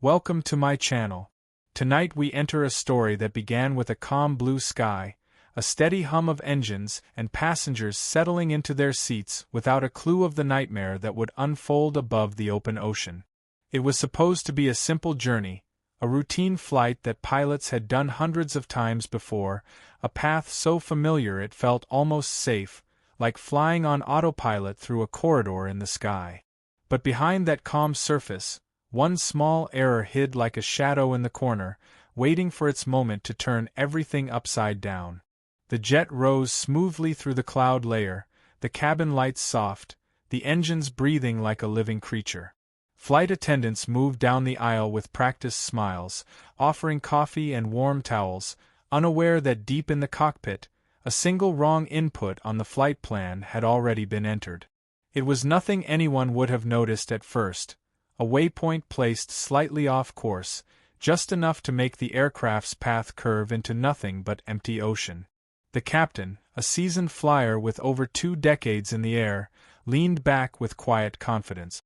Welcome to my channel. Tonight we enter a story that began with a calm blue sky, a steady hum of engines and passengers settling into their seats without a clue of the nightmare that would unfold above the open ocean. It was supposed to be a simple journey, a routine flight that pilots had done hundreds of times before, a path so familiar it felt almost safe, like flying on autopilot through a corridor in the sky. But behind that calm surface, one small error hid like a shadow in the corner, waiting for its moment to turn everything upside down. The jet rose smoothly through the cloud layer, the cabin lights soft, the engines breathing like a living creature. Flight attendants moved down the aisle with practiced smiles, offering coffee and warm towels, unaware that deep in the cockpit, a single wrong input on the flight plan had already been entered. It was nothing anyone would have noticed at first, a waypoint placed slightly off course, just enough to make the aircraft's path curve into nothing but empty ocean. The captain, a seasoned flyer with over 2 decades in the air, leaned back with quiet confidence.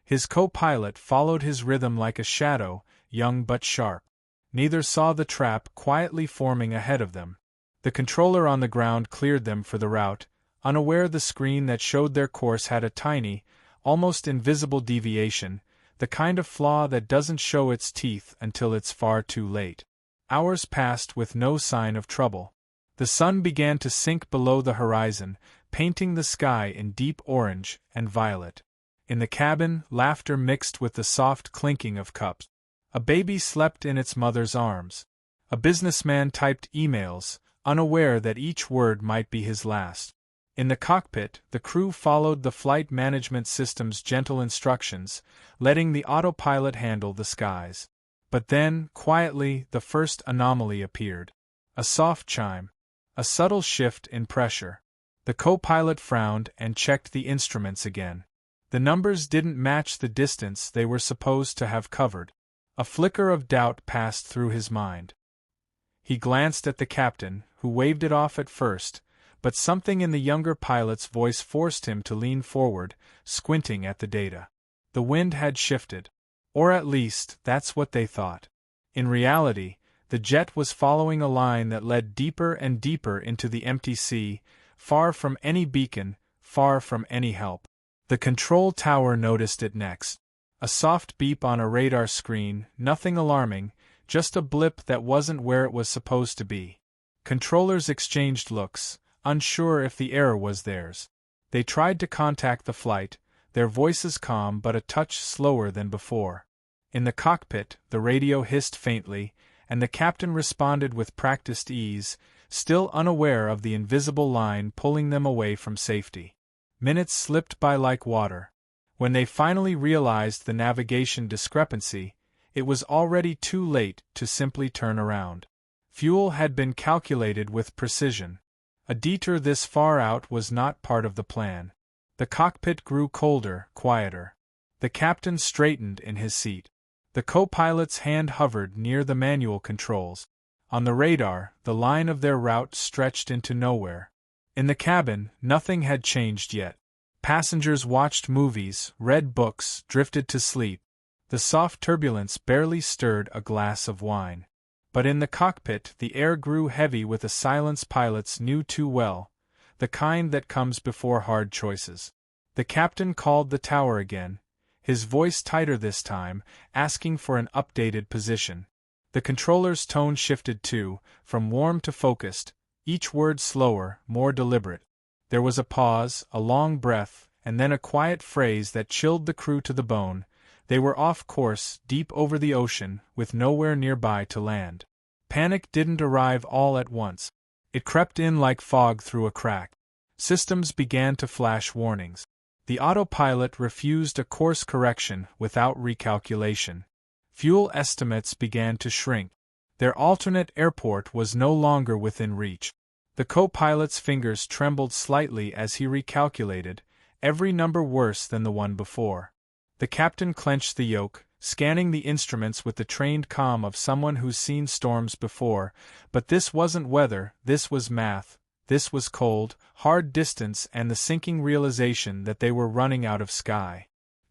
His co-pilot followed his rhythm like a shadow, young but sharp. Neither saw the trap quietly forming ahead of them. The controller on the ground cleared them for the route, unaware the screen that showed their course had a tiny, almost invisible deviation, the kind of flaw that doesn't show its teeth until it's far too late. Hours passed with no sign of trouble. The sun began to sink below the horizon, painting the sky in deep orange and violet. In the cabin, laughter mixed with the soft clinking of cups. A baby slept in its mother's arms. A businessman typed emails, unaware that each word might be his last. In the cockpit, the crew followed the flight management system's gentle instructions, letting the autopilot handle the skies. But then, quietly, the first anomaly appeared. A soft chime. A subtle shift in pressure. The co-pilot frowned and checked the instruments again. The numbers didn't match the distance they were supposed to have covered. A flicker of doubt passed through his mind. He glanced at the captain, who waved it off at first, but something in the younger pilot's voice forced him to lean forward, squinting at the data. The wind had shifted. Or at least, that's what they thought. In reality, the jet was following a line that led deeper and deeper into the empty sea, far from any beacon, far from any help. The control tower noticed it next. A soft beep on a radar screen, nothing alarming, just a blip that wasn't where it was supposed to be. Controllers exchanged looks, unsure if the error was theirs. They tried to contact the flight, their voices calm but a touch slower than before. In the cockpit, the radio hissed faintly, and the captain responded with practiced ease, still unaware of the invisible line pulling them away from safety. Minutes slipped by like water. When they finally realized the navigation discrepancy, it was already too late to simply turn around. Fuel had been calculated with precision. A detour this far out was not part of the plan. The cockpit grew colder, quieter. The captain straightened in his seat. The co-pilot's hand hovered near the manual controls. On the radar, the line of their route stretched into nowhere. In the cabin, nothing had changed yet. Passengers watched movies, read books, drifted to sleep. The soft turbulence barely stirred a glass of wine. But in the cockpit, the air grew heavy with a silence pilots knew too well, the kind that comes before hard choices. The captain called the tower again, his voice tighter this time, asking for an updated position. The controller's tone shifted too, from warm to focused, each word slower, more deliberate. There was a pause, a long breath, and then a quiet phrase that chilled the crew to the bone. They were off course, deep over the ocean, with nowhere nearby to land. Panic didn't arrive all at once. It crept in like fog through a crack. Systems began to flash warnings. The autopilot refused a course correction without recalculation. Fuel estimates began to shrink. Their alternate airport was no longer within reach. The co-pilot's fingers trembled slightly as he recalculated, every number worse than the one before. The captain clenched the yoke, scanning the instruments with the trained calm of someone who's seen storms before, but this wasn't weather, this was math, this was cold, hard distance and the sinking realization that they were running out of sky.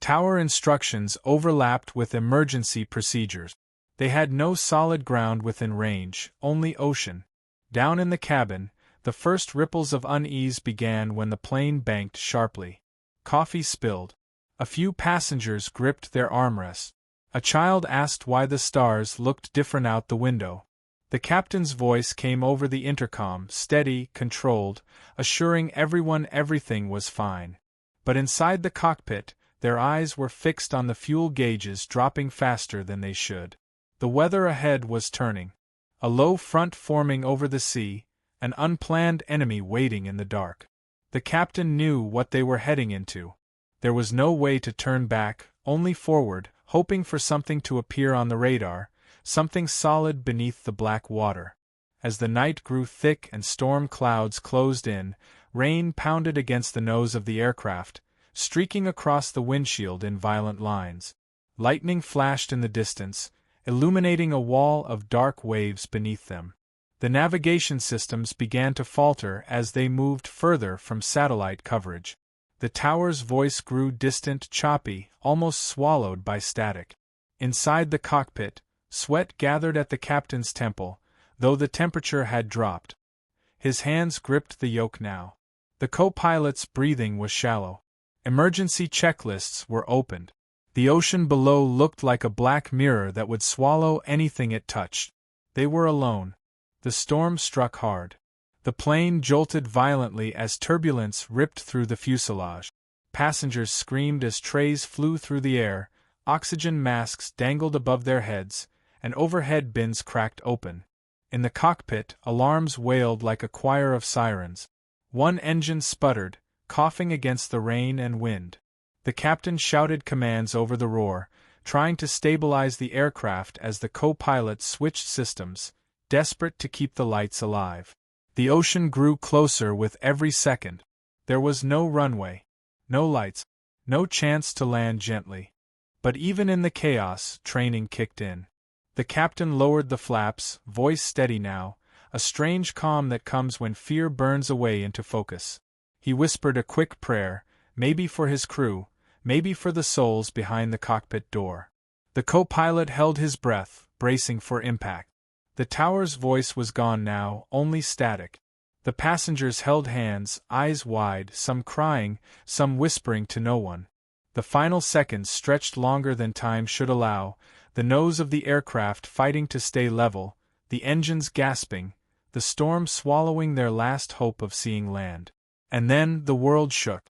Tower instructions overlapped with emergency procedures. They had no solid ground within range, only ocean. Down in the cabin, the first ripples of unease began when the plane banked sharply. Coffee spilled. A few passengers gripped their armrests. A child asked why the stars looked different out the window. The captain's voice came over the intercom, steady, controlled, assuring everyone everything was fine. But inside the cockpit, their eyes were fixed on the fuel gauges dropping faster than they should. The weather ahead was turning. A low front forming over the sea, an unplanned enemy waiting in the dark. The captain knew what they were heading into. There was no way to turn back, only forward, hoping for something to appear on the radar, something solid beneath the black water. As the night grew thick and storm clouds closed in, rain pounded against the nose of the aircraft, streaking across the windshield in violent lines. Lightning flashed in the distance, illuminating a wall of dark waves beneath them. The navigation systems began to falter as they moved further from satellite coverage. The tower's voice grew distant, choppy, almost swallowed by static. Inside the cockpit, sweat gathered at the captain's temple, though the temperature had dropped. His hands gripped the yoke now. The co-pilot's breathing was shallow. Emergency checklists were opened. The ocean below looked like a black mirror that would swallow anything it touched. They were alone. The storm struck hard. The plane jolted violently as turbulence ripped through the fuselage. Passengers screamed as trays flew through the air, oxygen masks dangled above their heads, and overhead bins cracked open. In the cockpit, alarms wailed like a choir of sirens. One engine sputtered, coughing against the rain and wind. The captain shouted commands over the roar, trying to stabilize the aircraft as the co-pilot switched systems, desperate to keep the lights alive. The ocean grew closer with every second. There was no runway, no lights, no chance to land gently. But even in the chaos, training kicked in. The captain lowered the flaps, voice steady now, a strange calm that comes when fear burns away into focus. He whispered a quick prayer, maybe for his crew, maybe for the souls behind the cockpit door. The co-pilot held his breath, bracing for impact. The tower's voice was gone now, only static. The passengers held hands, eyes wide, some crying, some whispering to no one. The final seconds stretched longer than time should allow, the nose of the aircraft fighting to stay level, the engines gasping, the storm swallowing their last hope of seeing land. And then the world shook.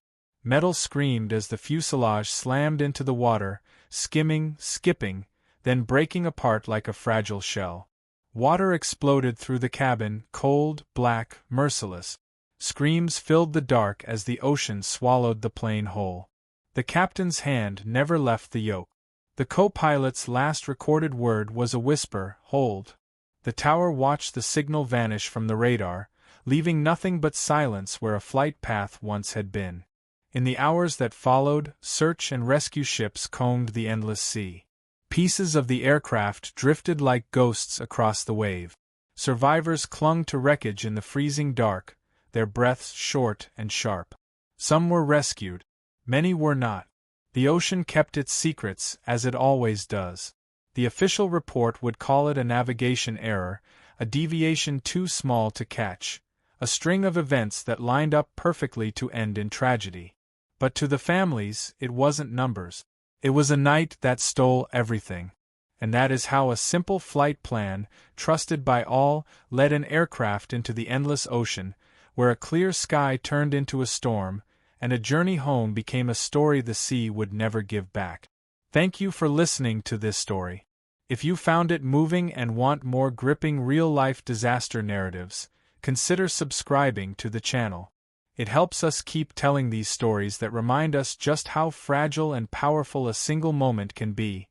Metal screamed as the fuselage slammed into the water, skimming, skipping, then breaking apart like a fragile shell. Water exploded through the cabin, cold, black, merciless. Screams filled the dark as the ocean swallowed the plane whole. The captain's hand never left the yoke. The co-pilot's last recorded word was a whisper, "Hold." The tower watched the signal vanish from the radar, leaving nothing but silence where a flight path once had been. In the hours that followed, search and rescue ships combed the endless sea. Pieces of the aircraft drifted like ghosts across the wave. Survivors clung to wreckage in the freezing dark, their breaths short and sharp. Some were rescued. Many were not. The ocean kept its secrets, as it always does. The official report would call it a navigation error, a deviation too small to catch, a string of events that lined up perfectly to end in tragedy. But to the families, it wasn't numbers. It was a night that stole everything. And that is how a simple flight plan, trusted by all, led an aircraft into the endless ocean, where a clear sky turned into a storm, and a journey home became a story the sea would never give back. Thank you for listening to this story. If you found it moving and want more gripping real-life disaster narratives, consider subscribing to the channel. It helps us keep telling these stories that remind us just how fragile and powerful a single moment can be.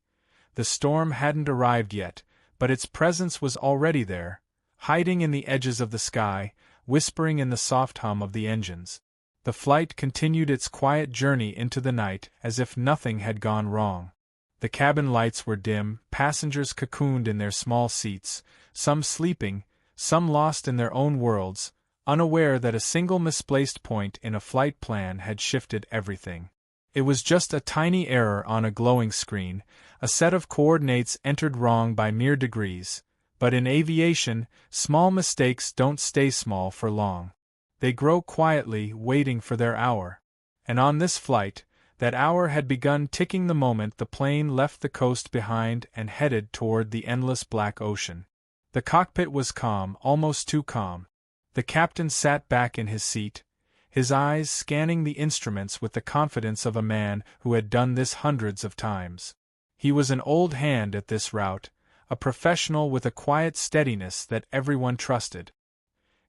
The storm hadn't arrived yet, but its presence was already there, hiding in the edges of the sky, whispering in the soft hum of the engines. The flight continued its quiet journey into the night as if nothing had gone wrong. The cabin lights were dim, passengers cocooned in their small seats, some sleeping, some lost in their own worlds, unaware that a single misplaced point in a flight plan had shifted everything. It was just a tiny error on a glowing screen, a set of coordinates entered wrong by mere degrees, but in aviation, small mistakes don't stay small for long. They grow quietly, waiting for their hour. And on this flight, that hour had begun ticking the moment the plane left the coast behind and headed toward the endless black ocean. The cockpit was calm, almost too calm. The captain sat back in his seat, his eyes scanning the instruments with the confidence of a man who had done this hundreds of times. He was an old hand at this route, a professional with a quiet steadiness that everyone trusted.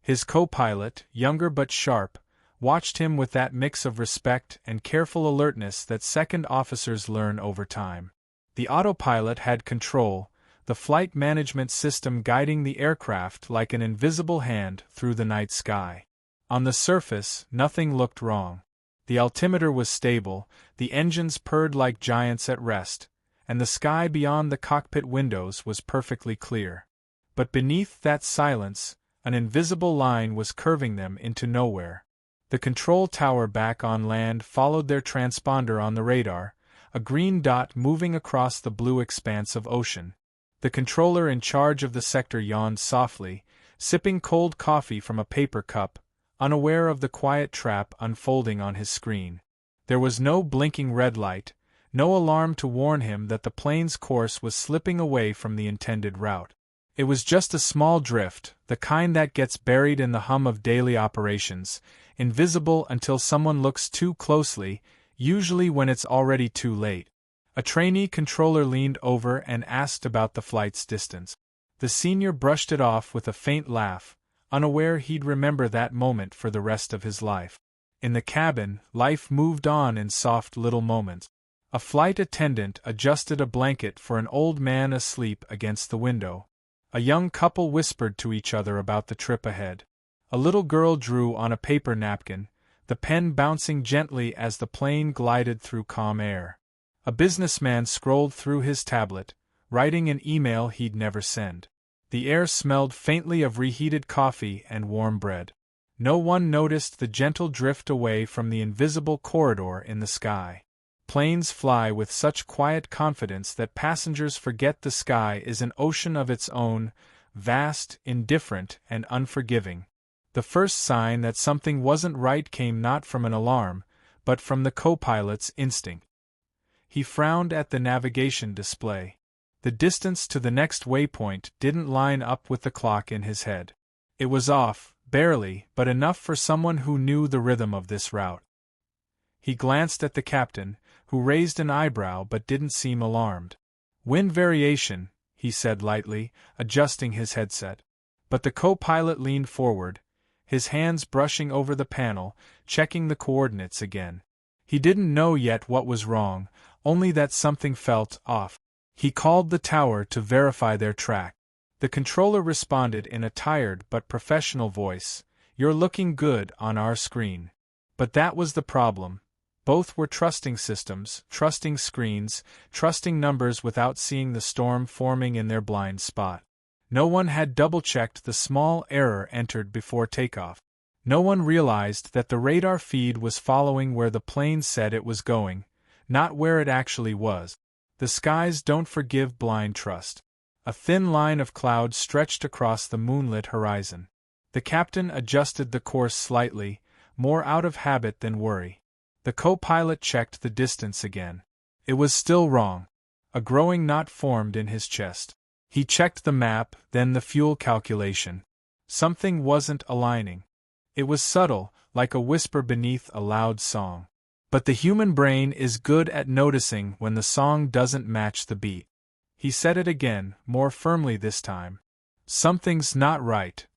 His co-pilot, younger but sharp, watched him with that mix of respect and careful alertness that second officers learn over time. The autopilot had control, the flight management system guiding the aircraft like an invisible hand through the night sky. On the surface, nothing looked wrong. The altimeter was stable, the engines purred like giants at rest, and the sky beyond the cockpit windows was perfectly clear. But beneath that silence, an invisible line was curving them into nowhere. The control tower back on land followed their transponder on the radar, a green dot moving across the blue expanse of ocean. The controller in charge of the sector yawned softly, sipping cold coffee from a paper cup, unaware of the quiet trap unfolding on his screen. There was no blinking red light, no alarm to warn him that the plane's course was slipping away from the intended route. It was just a small drift, the kind that gets buried in the hum of daily operations, invisible until someone looks too closely, usually when it's already too late. A trainee controller leaned over and asked about the flight's distance. The senior brushed it off with a faint laugh, unaware he'd remember that moment for the rest of his life. In the cabin, life moved on in soft little moments. A flight attendant adjusted a blanket for an old man asleep against the window. A young couple whispered to each other about the trip ahead. A little girl drew on a paper napkin, the pen bouncing gently as the plane glided through calm air. A businessman scrolled through his tablet, writing an email he'd never send. The air smelled faintly of reheated coffee and warm bread. No one noticed the gentle drift away from the invisible corridor in the sky. Planes fly with such quiet confidence that passengers forget the sky is an ocean of its own, vast, indifferent, and unforgiving. The first sign that something wasn't right came not from an alarm, but from the co-pilot's instinct. He frowned at the navigation display. The distance to the next waypoint didn't line up with the clock in his head. It was off, barely, but enough for someone who knew the rhythm of this route. He glanced at the captain, who raised an eyebrow but didn't seem alarmed. "Wind variation," he said lightly, adjusting his headset. But the co-pilot leaned forward, his hands brushing over the panel, checking the coordinates again. He didn't know yet what was wrong, only that something felt off. He called the tower to verify their track. The controller responded in a tired but professional voice, "You're looking good on our screen." But that was the problem. Both were trusting systems, trusting screens, trusting numbers without seeing the storm forming in their blind spot. No one had double-checked the small error entered before takeoff. No one realized that the radar feed was following where the plane said it was going, not where it actually was. The skies don't forgive blind trust. A thin line of cloud stretched across the moonlit horizon. The captain adjusted the course slightly, more out of habit than worry. The co-pilot checked the distance again. It was still wrong. A growing knot formed in his chest. He checked the map, then the fuel calculation. Something wasn't aligning. It was subtle, like a whisper beneath a loud song. But the human brain is good at noticing when the song doesn't match the beat. He said it again, more firmly this time. "Something's not right."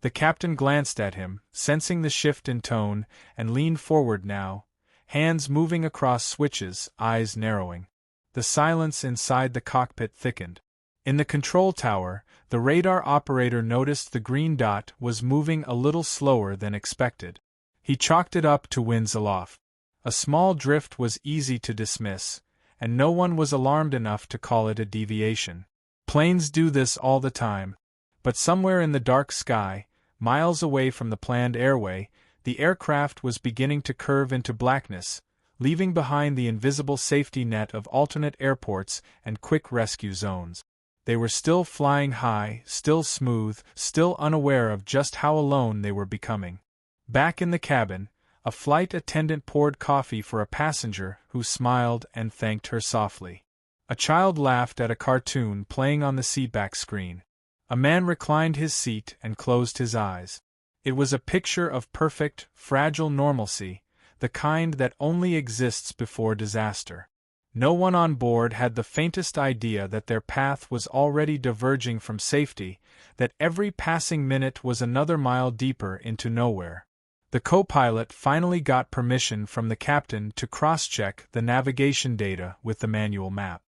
The captain glanced at him, sensing the shift in tone, and leaned forward now, hands moving across switches, eyes narrowing. The silence inside the cockpit thickened. In the control tower, the radar operator noticed the green dot was moving a little slower than expected. He chalked it up to winds aloft. A small drift was easy to dismiss, and no one was alarmed enough to call it a deviation. Planes do this all the time. But somewhere in the dark sky, miles away from the planned airway, the aircraft was beginning to curve into blackness, leaving behind the invisible safety net of alternate airports and quick rescue zones. They were still flying high, still smooth, still unaware of just how alone they were becoming. Back in the cabin, a flight attendant poured coffee for a passenger who smiled and thanked her softly. A child laughed at a cartoon playing on the seatback screen. A man reclined his seat and closed his eyes. It was a picture of perfect, fragile normalcy, the kind that only exists before disaster. No one on board had the faintest idea that their path was already diverging from safety, that every passing minute was another mile deeper into nowhere. The co-pilot finally got permission from the captain to cross-check the navigation data with the manual map.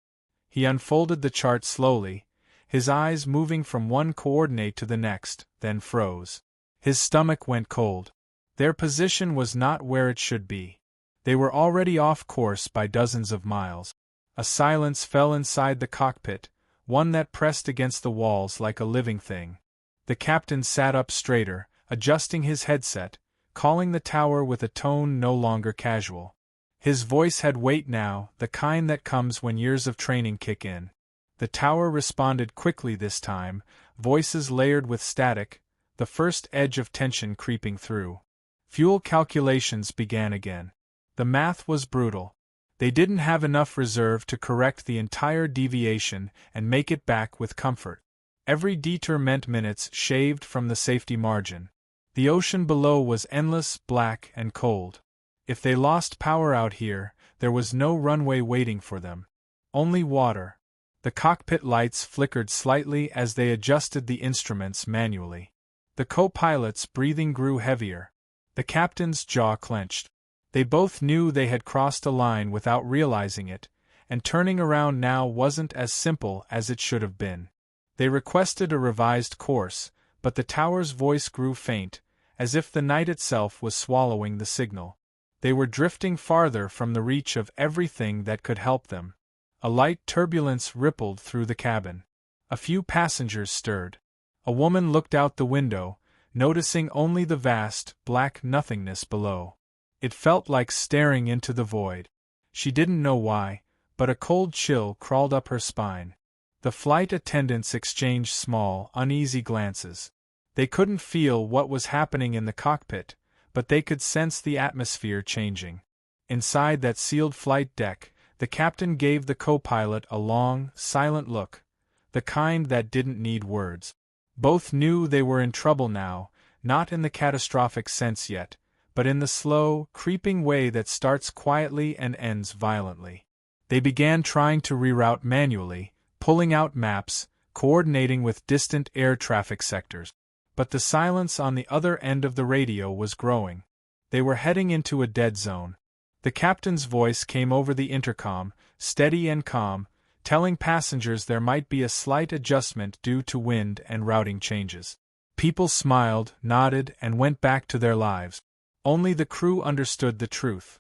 He unfolded the chart slowly, his eyes moving from one coordinate to the next, then froze. His stomach went cold. Their position was not where it should be. They were already off course by dozens of miles. A silence fell inside the cockpit, one that pressed against the walls like a living thing. The captain sat up straighter, adjusting his headset, calling the tower with a tone no longer casual. His voice had weight now, the kind that comes when years of training kick in. The tower responded quickly this time, voices layered with static, the first edge of tension creeping through. Fuel calculations began again. The math was brutal. They didn't have enough reserve to correct the entire deviation and make it back with comfort. Every detour meant minutes shaved from the safety margin. The ocean below was endless, black, and cold. If they lost power out here, there was no runway waiting for them. Only water. The cockpit lights flickered slightly as they adjusted the instruments manually. The co-pilot's breathing grew heavier. The captain's jaw clenched. They both knew they had crossed a line without realizing it, and turning around now wasn't as simple as it should have been. They requested a revised course, but the tower's voice grew faint, as if the night itself was swallowing the signal. They were drifting farther from the reach of everything that could help them. A light turbulence rippled through the cabin. A few passengers stirred. A woman looked out the window, noticing only the vast, black nothingness below. It felt like staring into the void. She didn't know why, but a cold chill crawled up her spine. The flight attendants exchanged small, uneasy glances. They couldn't feel what was happening in the cockpit, but they could sense the atmosphere changing. Inside that sealed flight deck, the captain gave the co-pilot a long, silent look, the kind that didn't need words. Both knew they were in trouble now, not in the catastrophic sense yet, but in the slow, creeping way that starts quietly and ends violently. They began trying to reroute manually, pulling out maps, coordinating with distant air traffic sectors. But the silence on the other end of the radio was growing. They were heading into a dead zone. The captain's voice came over the intercom, steady and calm, telling passengers there might be a slight adjustment due to wind and routing changes. People smiled, nodded, and went back to their lives. Only the crew understood the truth.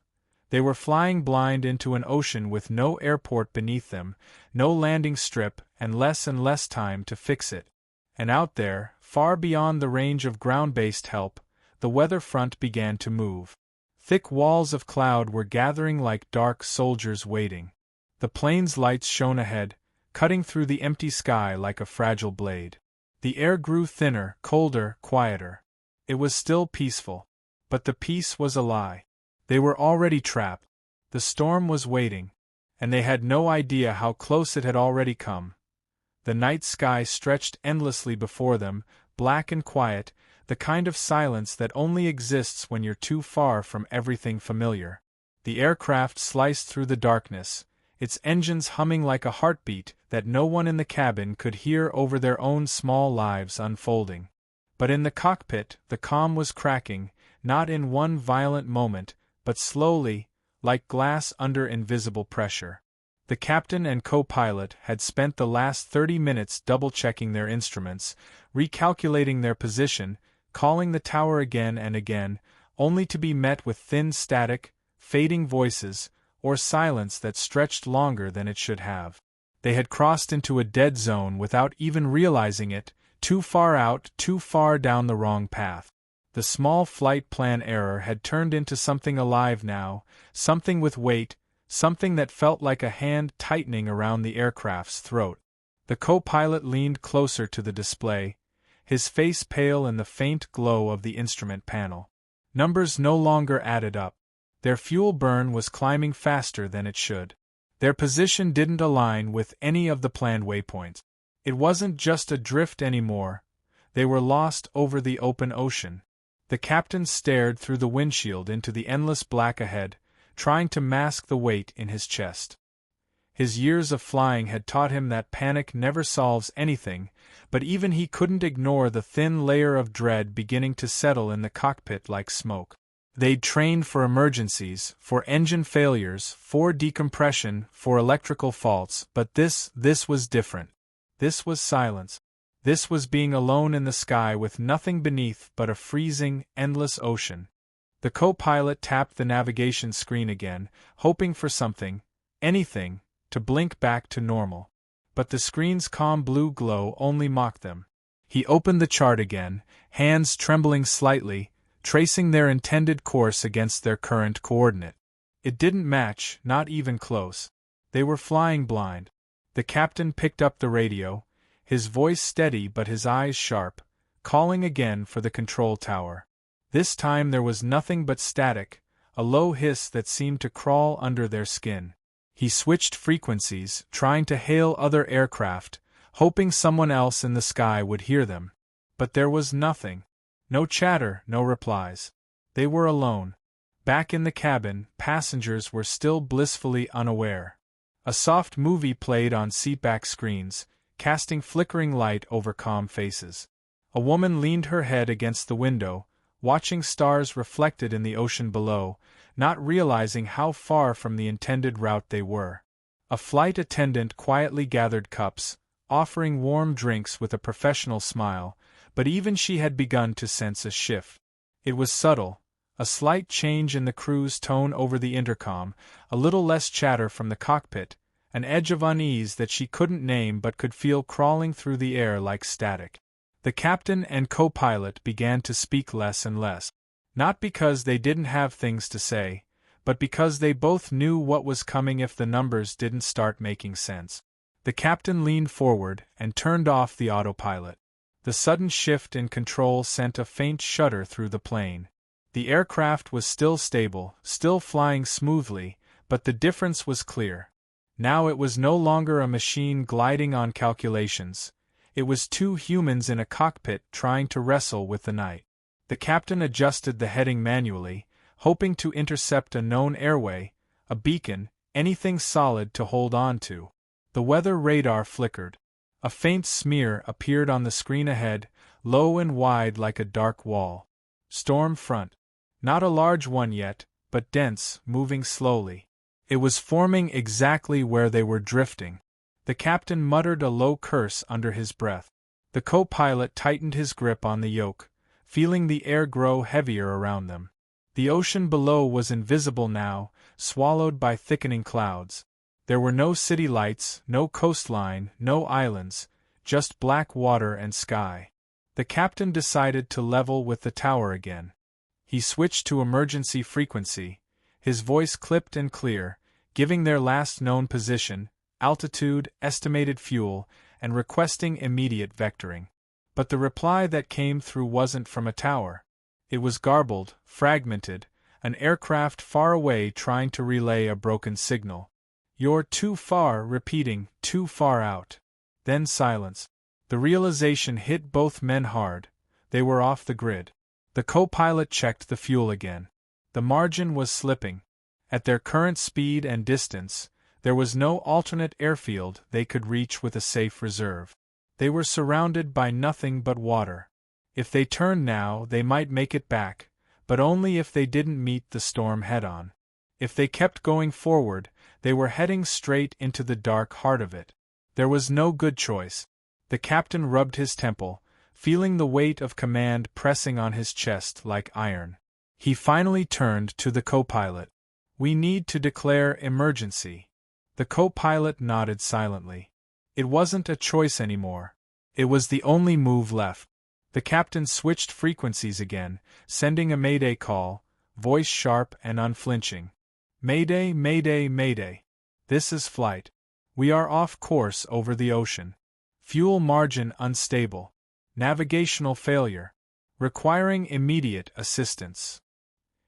They were flying blind into an ocean with no airport beneath them, no landing strip, and less time to fix it. And out there, far beyond the range of ground-based help, the weather front began to move. Thick walls of cloud were gathering like dark soldiers waiting. The plane's lights shone ahead, cutting through the empty sky like a fragile blade. The air grew thinner, colder, quieter. It was still peaceful. But the peace was a lie. They were already trapped. The storm was waiting, and they had no idea how close it had already come. The night sky stretched endlessly before them, black and quiet, the kind of silence that only exists when you're too far from everything familiar. The aircraft sliced through the darkness, its engines humming like a heartbeat that no one in the cabin could hear over their own small lives unfolding. But in the cockpit, the calm was cracking, not in one violent moment, but slowly, like glass under invisible pressure. The captain and co-pilot had spent the last 30 minutes double-checking their instruments, recalculating their position, calling the tower again and again, only to be met with thin static, fading voices, or silence that stretched longer than it should have. They had crossed into a dead zone without even realizing it, too far out, too far down the wrong path. The small flight plan error had turned into something alive now, something with weight, something that felt like a hand tightening around the aircraft's throat. The co-pilot leaned closer to the display, his face pale in the faint glow of the instrument panel. Numbers no longer added up. Their fuel burn was climbing faster than it should. Their position didn't align with any of the planned waypoints. It wasn't just a drift anymore. They were lost over the open ocean. The captain stared through the windshield into the endless black ahead, trying to mask the weight in his chest. His years of flying had taught him that panic never solves anything, but even he couldn't ignore the thin layer of dread beginning to settle in the cockpit like smoke. They'd trained for emergencies, for engine failures, for decompression, for electrical faults, but this was different. This was silence. This was being alone in the sky with nothing beneath but a freezing, endless ocean. The co-pilot tapped the navigation screen again, hoping for something, anything, to blink back to normal. But the screen's calm blue glow only mocked them. He opened the chart again, hands trembling slightly, tracing their intended course against their current coordinate. It didn't match, not even close. They were flying blind. The captain picked up the radio, his voice steady but his eyes sharp, calling again for the control tower. This time there was nothing but static, a low hiss that seemed to crawl under their skin. He switched frequencies, trying to hail other aircraft, hoping someone else in the sky would hear them. But there was nothing. No chatter, no replies. They were alone. Back in the cabin, passengers were still blissfully unaware. A soft movie played on seatback screens, casting flickering light over calm faces. A woman leaned her head against the window, watching stars reflected in the ocean below, not realizing how far from the intended route they were. A flight attendant quietly gathered cups, offering warm drinks with a professional smile, but even she had begun to sense a shift. It was subtle, a slight change in the crew's tone over the intercom, a little less chatter from the cockpit, an edge of unease that she couldn't name but could feel crawling through the air like static. The captain and co-pilot began to speak less and less. Not because they didn't have things to say, but because they both knew what was coming if the numbers didn't start making sense. The captain leaned forward and turned off the autopilot. The sudden shift in control sent a faint shudder through the plane. The aircraft was still stable, still flying smoothly, but the difference was clear. Now it was no longer a machine gliding on calculations. It was two humans in a cockpit trying to wrestle with the night. The captain adjusted the heading manually, hoping to intercept a known airway, a beacon, anything solid to hold on to. The weather radar flickered. A faint smear appeared on the screen ahead, low and wide like a dark wall. Storm front. Not a large one yet, but dense, moving slowly. It was forming exactly where they were drifting. The captain muttered a low curse under his breath. The co-pilot tightened his grip on the yoke, feeling the air grow heavier around them. The ocean below was invisible now, swallowed by thickening clouds. There were no city lights, no coastline, no islands, just black water and sky. The captain decided to level with the tower again. He switched to emergency frequency, his voice clipped and clear, giving their last known position, altitude, estimated fuel, and requesting immediate vectoring. But the reply that came through wasn't from a tower. It was garbled, fragmented, an aircraft far away trying to relay a broken signal. "You're too far," repeating, "too far out." Then silence. The realization hit both men hard. They were off the grid. The co-pilot checked the fuel again. The margin was slipping. At their current speed and distance, there was no alternate airfield they could reach with a safe reserve. They were surrounded by nothing but water. If they turned now, they might make it back, but only if they didn't meet the storm head-on. If they kept going forward, they were heading straight into the dark heart of it. There was no good choice. The captain rubbed his temple, feeling the weight of command pressing on his chest like iron. He finally turned to the co-pilot. "We need to declare emergency." The co-pilot nodded silently. It wasn't a choice anymore. It was the only move left. The captain switched frequencies again, sending a mayday call, voice sharp and unflinching. Mayday, mayday, mayday. This is flight. We are off course over the ocean. Fuel margin unstable. Navigational failure. Requiring immediate assistance.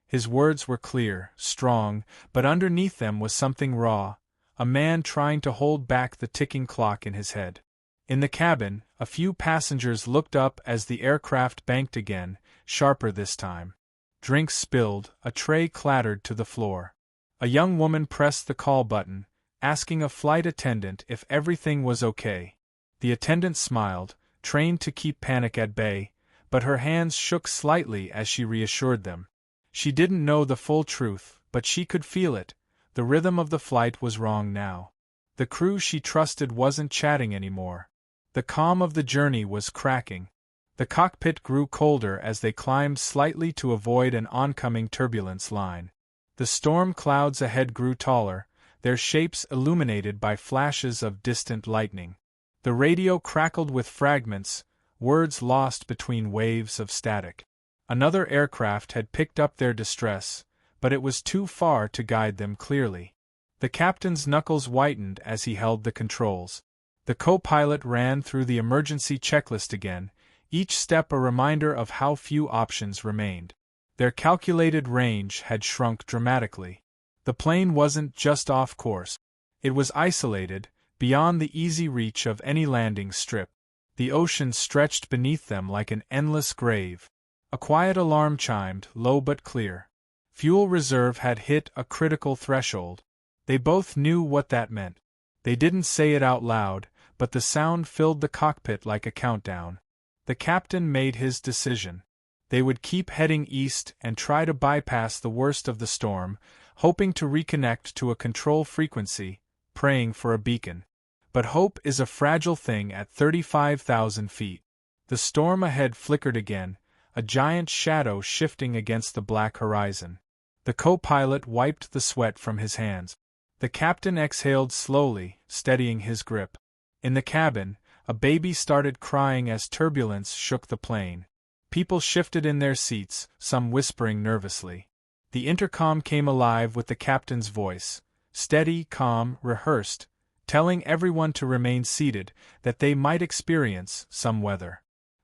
His words were clear, strong, but underneath them was something raw, a man trying to hold back the ticking clock in his head. In the cabin, a few passengers looked up as the aircraft banked again, sharper this time. Drinks spilled, a tray clattered to the floor. A young woman pressed the call button, asking a flight attendant if everything was okay. The attendant smiled, trained to keep panic at bay, but her hands shook slightly as she reassured them. She didn't know the full truth, but she could feel it. The rhythm of the flight was wrong now. The crew she trusted wasn't chatting anymore. The calm of the journey was cracking. The cockpit grew colder as they climbed slightly to avoid an oncoming turbulence line. The storm clouds ahead grew taller, their shapes illuminated by flashes of distant lightning. The radio crackled with fragments, words lost between waves of static. Another aircraft had picked up their distress, but it was too far to guide them clearly. The captain's knuckles whitened as he held the controls. The co-pilot ran through the emergency checklist again, each step a reminder of how few options remained. Their calculated range had shrunk dramatically. The plane wasn't just off course. It was isolated, beyond the easy reach of any landing strip. The ocean stretched beneath them like an endless grave. A quiet alarm chimed, low but clear. Fuel reserve had hit a critical threshold. They both knew what that meant. They didn't say it out loud, but the sound filled the cockpit like a countdown. The captain made his decision. They would keep heading east and try to bypass the worst of the storm, hoping to reconnect to a control frequency, praying for a beacon. But hope is a fragile thing at 35,000 feet. The storm ahead flickered again, a giant shadow shifting against the black horizon. The co-pilot wiped the sweat from his hands. The captain exhaled slowly, steadying his grip. In the cabin, a baby started crying as turbulence shook the plane. People shifted in their seats, some whispering nervously. The intercom came alive with the captain's voice, steady, calm, rehearsed, telling everyone to remain seated, that they might experience some weather.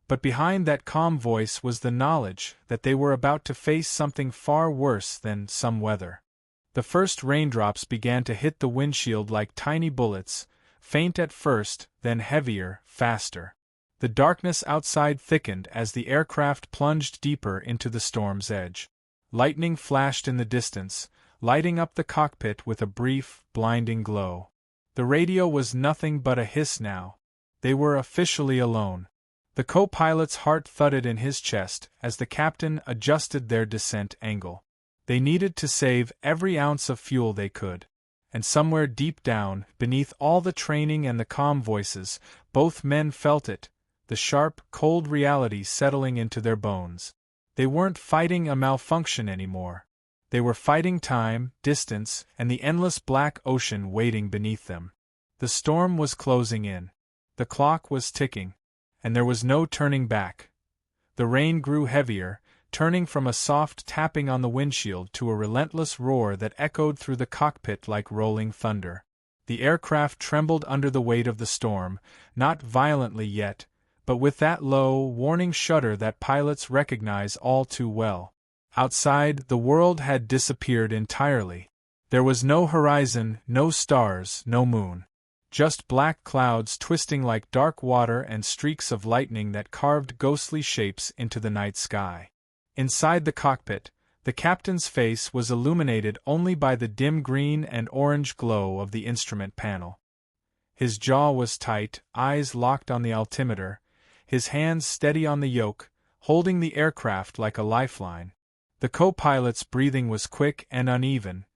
But behind that calm voice was the knowledge that they were about to face something far worse than some weather. The first raindrops began to hit the windshield like tiny bullets, faint at first, then heavier, faster. The darkness outside thickened as the aircraft plunged deeper into the storm's edge. Lightning flashed in the distance, lighting up the cockpit with a brief, blinding glow. The radio was nothing but a hiss now. They were officially alone. The co-pilot's heart thudded in his chest as the captain adjusted their descent angle. They needed to save every ounce of fuel they could. And somewhere deep down, beneath all the training and the calm voices, both men felt it, the sharp, cold reality settling into their bones. They weren't fighting a malfunction anymore. They were fighting time, distance, and the endless black ocean waiting beneath them. The storm was closing in. The clock was ticking. And there was no turning back. The rain grew heavier, turning from a soft tapping on the windshield to a relentless roar that echoed through the cockpit like rolling thunder. The aircraft trembled under the weight of the storm, not violently yet, but with that low, warning shudder that pilots recognize all too well. Outside, the world had disappeared entirely. There was no horizon, no stars, no moon. Just black clouds twisting like dark water and streaks of lightning that carved ghostly shapes into the night sky. Inside the cockpit, the captain's face was illuminated only by the dim green and orange glow of the instrument panel. His jaw was tight, eyes locked on the altimeter, his hands steady on the yoke, holding the aircraft like a lifeline. The co-pilot's breathing was quick and uneven,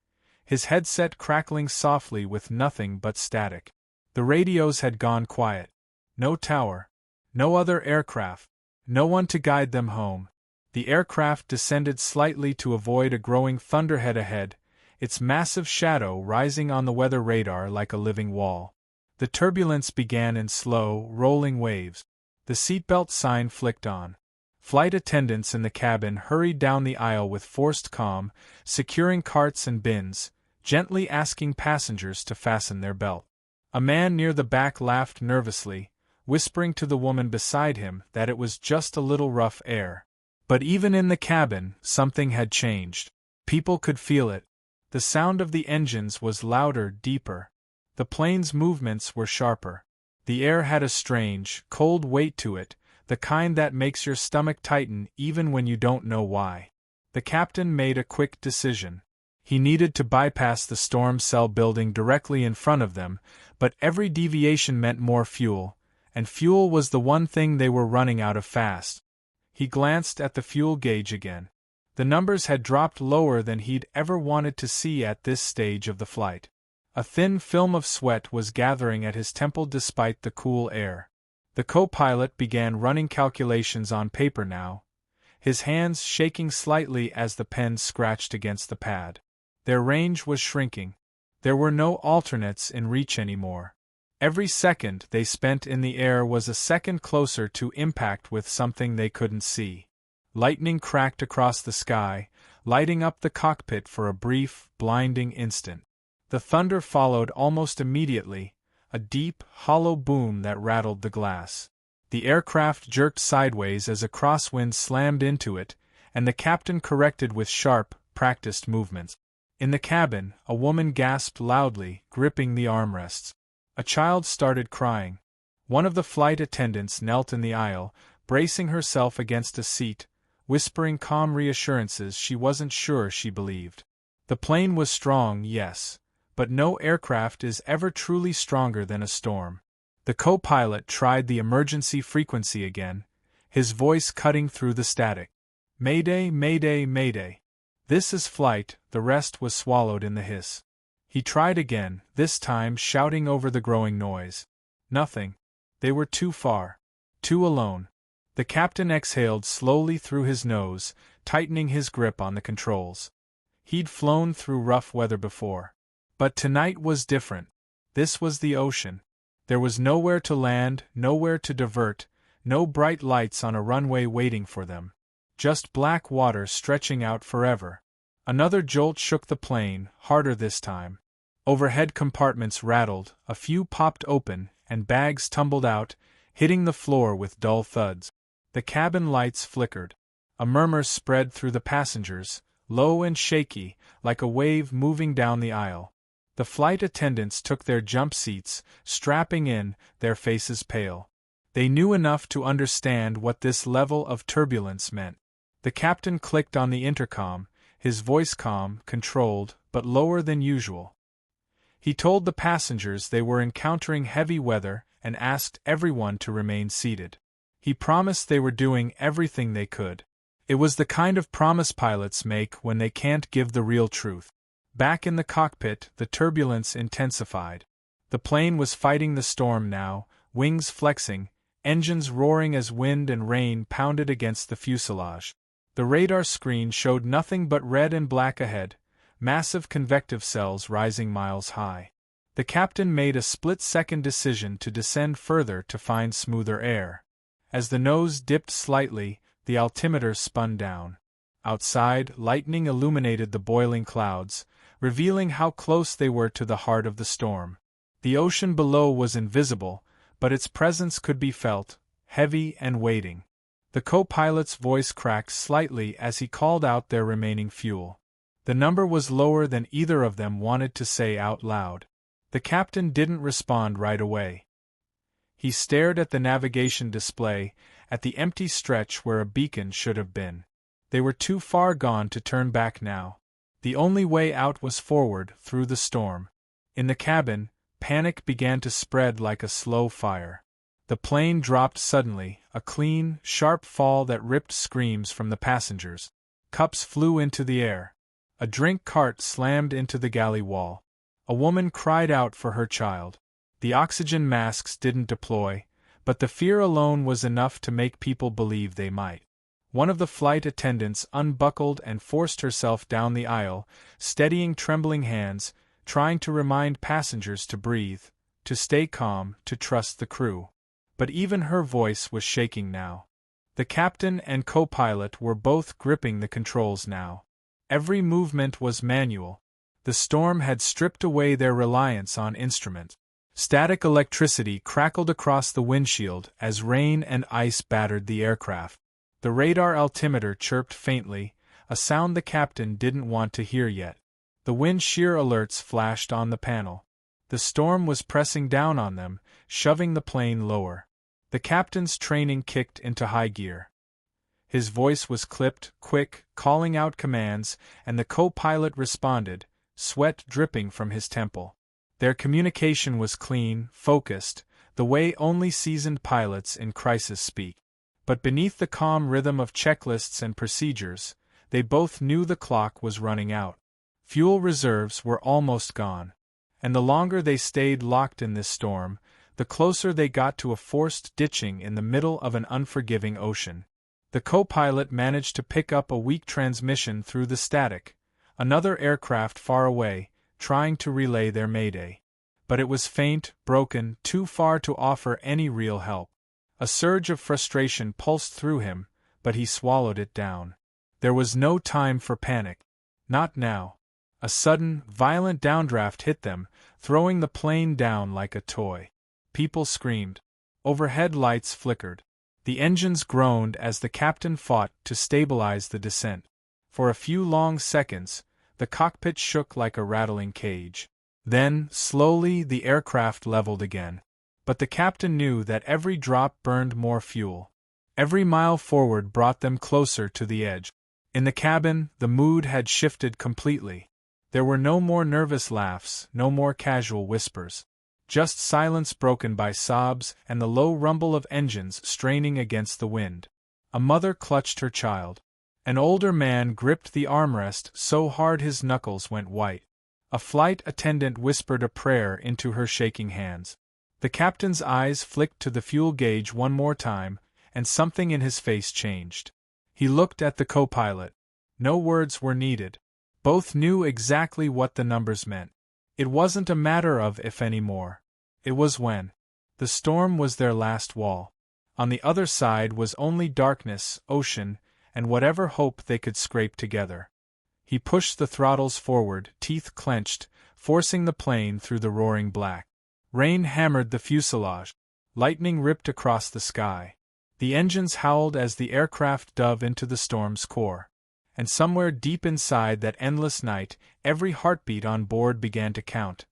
his headset crackling softly with nothing but static. The radios had gone quiet. No tower. No other aircraft. No one to guide them home. The aircraft descended slightly to avoid a growing thunderhead ahead, its massive shadow rising on the weather radar like a living wall. The turbulence began in slow, rolling waves. The seatbelt sign flicked on. Flight attendants in the cabin hurried down the aisle with forced calm, securing carts and bins, gently asking passengers to fasten their belt. A man near the back laughed nervously, whispering to the woman beside him that it was just a little rough air. But even in the cabin, something had changed. People could feel it. The sound of the engines was louder, deeper. The plane's movements were sharper. The air had a strange, cold weight to it, the kind that makes your stomach tighten even when you don't know why. The captain made a quick decision. He needed to bypass the storm cell building directly in front of them, but every deviation meant more fuel, and fuel was the one thing they were running out of fast. He glanced at the fuel gauge again. The numbers had dropped lower than he'd ever wanted to see at this stage of the flight. A thin film of sweat was gathering at his temple despite the cool air. The co-pilot began running calculations on paper now, his hands shaking slightly as the pen scratched against the pad. Their range was shrinking. There were no alternates in reach anymore. Every second they spent in the air was a second closer to impact with something they couldn't see. Lightning cracked across the sky, lighting up the cockpit for a brief, blinding instant. The thunder followed almost immediately, a deep, hollow boom that rattled the glass. The aircraft jerked sideways as a crosswind slammed into it, and the captain corrected with sharp, practiced movements. In the cabin, a woman gasped loudly, gripping the armrests. A child started crying. One of the flight attendants knelt in the aisle, bracing herself against a seat, whispering calm reassurances she wasn't sure she believed. The plane was strong, yes, but no aircraft is ever truly stronger than a storm. The co-pilot tried the emergency frequency again, his voice cutting through the static. Mayday, mayday, mayday. This is flight, the rest was swallowed in the hiss. He tried again, this time shouting over the growing noise. Nothing. They were too far. Too alone. The captain exhaled slowly through his nose, tightening his grip on the controls. He'd flown through rough weather before. But tonight was different. This was the ocean. There was nowhere to land, nowhere to divert, no bright lights on a runway waiting for them. Just black water stretching out forever. Another jolt shook the plane, harder this time. Overhead compartments rattled, a few popped open, and bags tumbled out, hitting the floor with dull thuds. The cabin lights flickered. A murmur spread through the passengers, low and shaky, like a wave moving down the aisle. The flight attendants took their jump seats, strapping in, their faces pale. They knew enough to understand what this level of turbulence meant. The captain clicked on the intercom, his voice calm, controlled, but lower than usual. He told the passengers they were encountering heavy weather and asked everyone to remain seated. He promised they were doing everything they could. It was the kind of promise pilots make when they can't give the real truth. Back in the cockpit, the turbulence intensified. The plane was fighting the storm now, wings flexing, engines roaring as wind and rain pounded against the fuselage. The radar screen showed nothing but red and black ahead, massive convective cells rising miles high. The captain made a split-second decision to descend further to find smoother air. As the nose dipped slightly, the altimeter spun down. Outside, lightning illuminated the boiling clouds, revealing how close they were to the heart of the storm. The ocean below was invisible, but its presence could be felt, heavy and waiting. The co-pilot's voice cracked slightly as he called out their remaining fuel. The number was lower than either of them wanted to say out loud. The captain didn't respond right away. He stared at the navigation display, at the empty stretch where a beacon should have been. They were too far gone to turn back now. The only way out was forward, through the storm. In the cabin, panic began to spread like a slow fire. The plane dropped suddenly, a clean, sharp fall that ripped screams from the passengers. Cups flew into the air. A drink cart slammed into the galley wall. A woman cried out for her child. The oxygen masks didn't deploy, but the fear alone was enough to make people believe they might. One of the flight attendants unbuckled and forced herself down the aisle, steadying trembling hands, trying to remind passengers to breathe, to stay calm, to trust the crew. But even her voice was shaking now. The captain and co-pilot were both gripping the controls now. Every movement was manual. The storm had stripped away their reliance on instrument. Static electricity crackled across the windshield as rain and ice battered the aircraft. The radar altimeter chirped faintly, a sound the captain didn't want to hear yet. The wind shear alerts flashed on the panel. The storm was pressing down on them, shoving the plane lower. The captain's training kicked into high gear. His voice was clipped, quick, calling out commands, and the co-pilot responded, sweat dripping from his temple. Their communication was clean, focused, the way only seasoned pilots in crisis speak. But beneath the calm rhythm of checklists and procedures, they both knew the clock was running out. Fuel reserves were almost gone. And the longer they stayed locked in this storm, the closer they got to a forced ditching in the middle of an unforgiving ocean. The co-pilot managed to pick up a weak transmission through the static, another aircraft far away, trying to relay their mayday. But it was faint, broken, too far to offer any real help. A surge of frustration pulsed through him, but he swallowed it down. There was no time for panic. Not now. A sudden, violent downdraft hit them, throwing the plane down like a toy. People screamed. Overhead lights flickered. The engines groaned as the captain fought to stabilize the descent. For a few long seconds, the cockpit shook like a rattling cage. Then, slowly, the aircraft leveled again. But the captain knew that every drop burned more fuel. Every mile forward brought them closer to the edge. In the cabin, the mood had shifted completely. There were no more nervous laughs, no more casual whispers. Just silence broken by sobs and the low rumble of engines straining against the wind. A mother clutched her child. An older man gripped the armrest so hard his knuckles went white. A flight attendant whispered a prayer into her shaking hands. The captain's eyes flicked to the fuel gauge one more time, and something in his face changed. He looked at the co-pilot. No words were needed. Both knew exactly what the numbers meant. It wasn't a matter of if anymore. It was when. The storm was their last wall. On the other side was only darkness, ocean, and whatever hope they could scrape together. He pushed the throttles forward, teeth clenched, forcing the plane through the roaring black. Rain hammered the fuselage. Lightning ripped across the sky. The engines howled as the aircraft dove into the storm's core. And somewhere deep inside that endless night, every heartbeat on board began to count.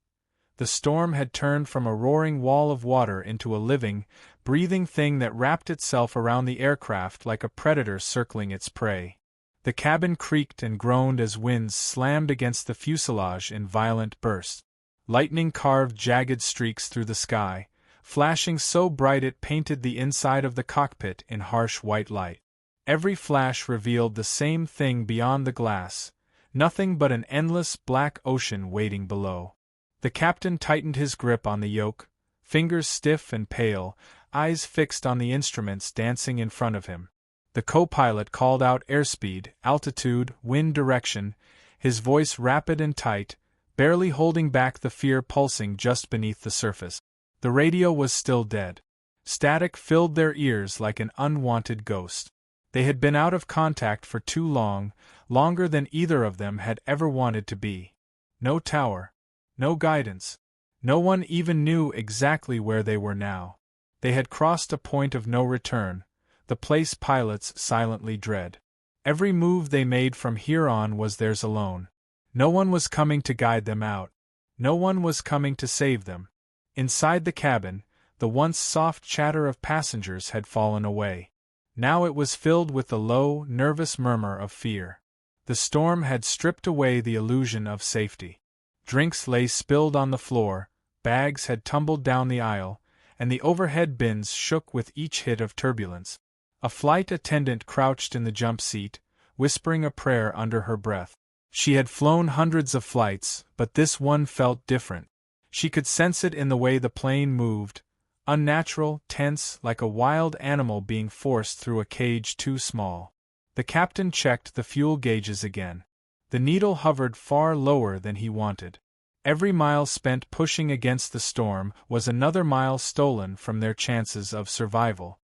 The storm had turned from a roaring wall of water into a living, breathing thing that wrapped itself around the aircraft like a predator circling its prey. The cabin creaked and groaned as winds slammed against the fuselage in violent bursts. Lightning carved jagged streaks through the sky, flashing so bright it painted the inside of the cockpit in harsh white light. Every flash revealed the same thing beyond the glass, nothing but an endless black ocean waiting below. The captain tightened his grip on the yoke, fingers stiff and pale, eyes fixed on the instruments dancing in front of him. The co-pilot called out airspeed, altitude, wind direction, his voice rapid and tight, barely holding back the fear pulsing just beneath the surface. The radio was still dead. Static filled their ears like an unwanted ghost. They had been out of contact for too long, longer than either of them had ever wanted to be. No tower. No guidance. No one even knew exactly where they were now. They had crossed a point of no return, the place pilots silently dread. Every move they made from here on was theirs alone. No one was coming to guide them out. No one was coming to save them. Inside the cabin, the once soft chatter of passengers had fallen away. Now it was filled with the low, nervous murmur of fear. The storm had stripped away the illusion of safety. Drinks lay spilled on the floor, bags had tumbled down the aisle, and the overhead bins shook with each hit of turbulence. A flight attendant crouched in the jump seat, whispering a prayer under her breath. She had flown hundreds of flights, but this one felt different. She could sense it in the way the plane moved, unnatural, tense, like a wild animal being forced through a cage too small. The captain checked the fuel gauges again. The needle hovered far lower than he wanted. Every mile spent pushing against the storm was another mile stolen from their chances of survival.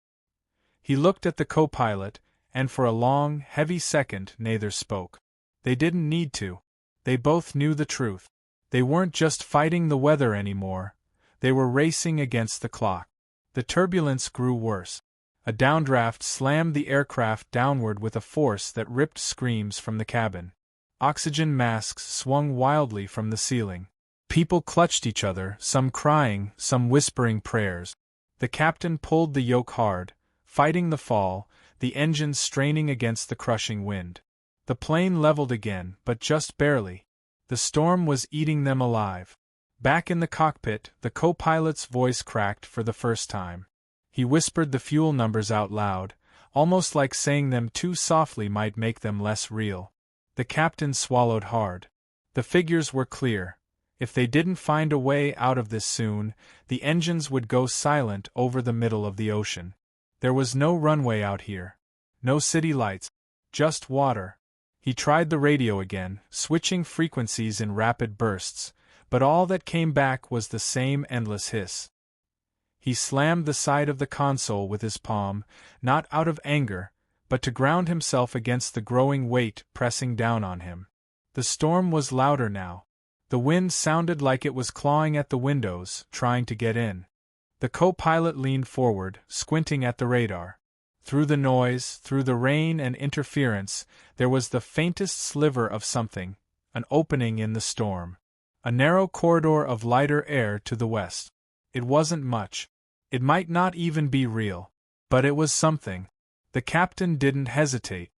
He looked at the co-pilot, and for a long, heavy second neither spoke. They didn't need to. They both knew the truth. They weren't just fighting the weather anymore, they were racing against the clock. The turbulence grew worse. A downdraft slammed the aircraft downward with a force that ripped screams from the cabin. Oxygen masks swung wildly from the ceiling. People clutched each other, some crying, some whispering prayers. The captain pulled the yoke hard, fighting the fall, the engines straining against the crushing wind. The plane leveled again, but just barely. The storm was eating them alive. Back in the cockpit, the co-pilot's voice cracked for the first time. He whispered the fuel numbers out loud, almost like saying them too softly might make them less real. The captain swallowed hard. The figures were clear. If they didn't find a way out of this soon, the engines would go silent over the middle of the ocean. There was no runway out here. No city lights. Just water. He tried the radio again, switching frequencies in rapid bursts, but all that came back was the same endless hiss. He slammed the side of the console with his palm, not out of anger, but to ground himself against the growing weight pressing down on him. The storm was louder now. The wind sounded like it was clawing at the windows, trying to get in. The co-pilot leaned forward, squinting at the radar. Through the noise, through the rain and interference, there was the faintest sliver of something, an opening in the storm. A narrow corridor of lighter air to the west. It wasn't much. It might not even be real. But it was something. The captain didn't hesitate.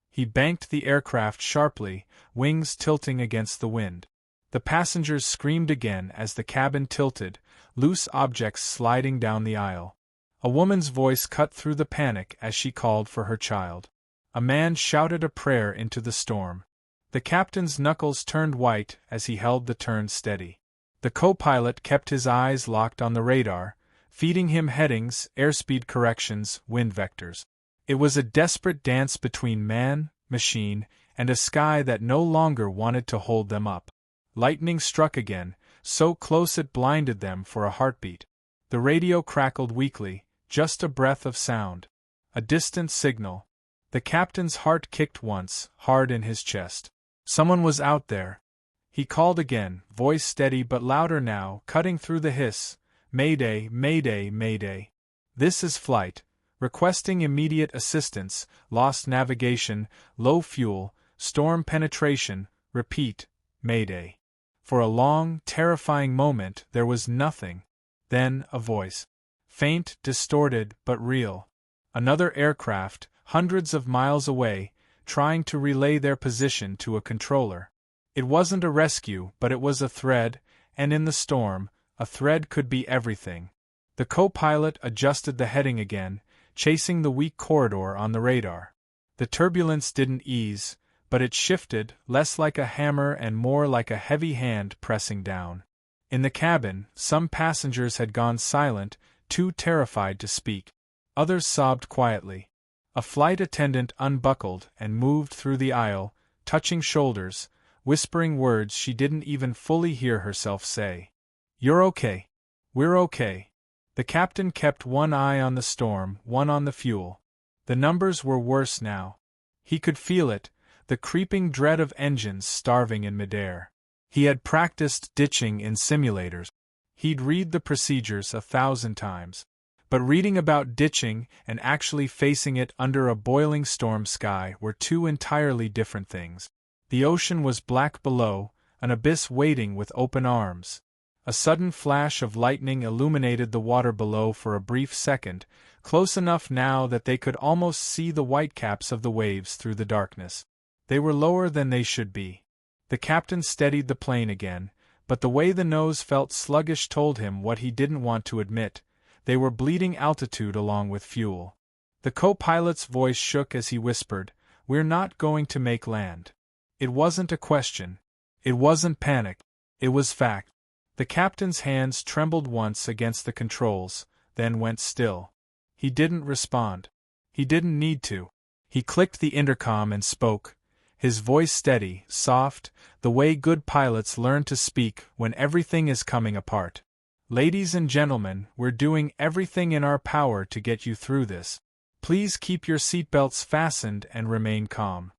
He banked the aircraft sharply, wings tilting against the wind. The passengers screamed again as the cabin tilted, loose objects sliding down the aisle. A woman's voice cut through the panic as she called for her child. A man shouted a prayer into the storm. The captain's knuckles turned white as he held the turn steady. The co-pilot kept his eyes locked on the radar, feeding him headings, airspeed corrections, wind vectors. It was a desperate dance between man, machine, and a sky that no longer wanted to hold them up. Lightning struck again, so close it blinded them for a heartbeat. The radio crackled weakly, just a breath of sound. A distant signal. The captain's heart kicked once, hard in his chest. Someone was out there. He called again, voice steady but louder now, cutting through the hiss. Mayday, mayday, mayday. This is flight. Requesting immediate assistance, lost navigation, low fuel, storm penetration, repeat, mayday. For a long, terrifying moment there was nothing. Then a voice. Faint, distorted, but real. Another aircraft, hundreds of miles away, trying to relay their position to a controller. It wasn't a rescue, but it was a thread, and in the storm, a thread could be everything. The co-pilot adjusted the heading again, chasing the weak corridor on the radar. The turbulence didn't ease, but it shifted, less like a hammer and more like a heavy hand pressing down. In the cabin, some passengers had gone silent, too terrified to speak. Others sobbed quietly. A flight attendant unbuckled and moved through the aisle, touching shoulders, whispering words she didn't even fully hear herself say. "You're okay. We're okay." The captain kept one eye on the storm, one on the fuel. The numbers were worse now. He could feel it, the creeping dread of engines starving in midair. He had practiced ditching in simulators. He'd read the procedures 1,000 times. But reading about ditching and actually facing it under a boiling storm sky were two entirely different things. The ocean was black below, an abyss waiting with open arms. A sudden flash of lightning illuminated the water below for a brief second, close enough now that they could almost see the whitecaps of the waves through the darkness. They were lower than they should be. The captain steadied the plane again, but the way the nose felt sluggish told him what he didn't want to admit. They were bleeding altitude along with fuel. The co-pilot's voice shook as he whispered, "We're not going to make land." It wasn't a question. It wasn't panic. It was fact. The captain's hands trembled once against the controls, then went still. He didn't respond. He didn't need to. He clicked the intercom and spoke, his voice steady, soft, the way good pilots learn to speak when everything is coming apart. "Ladies and gentlemen, we're doing everything in our power to get you through this. Please keep your seatbelts fastened and remain calm."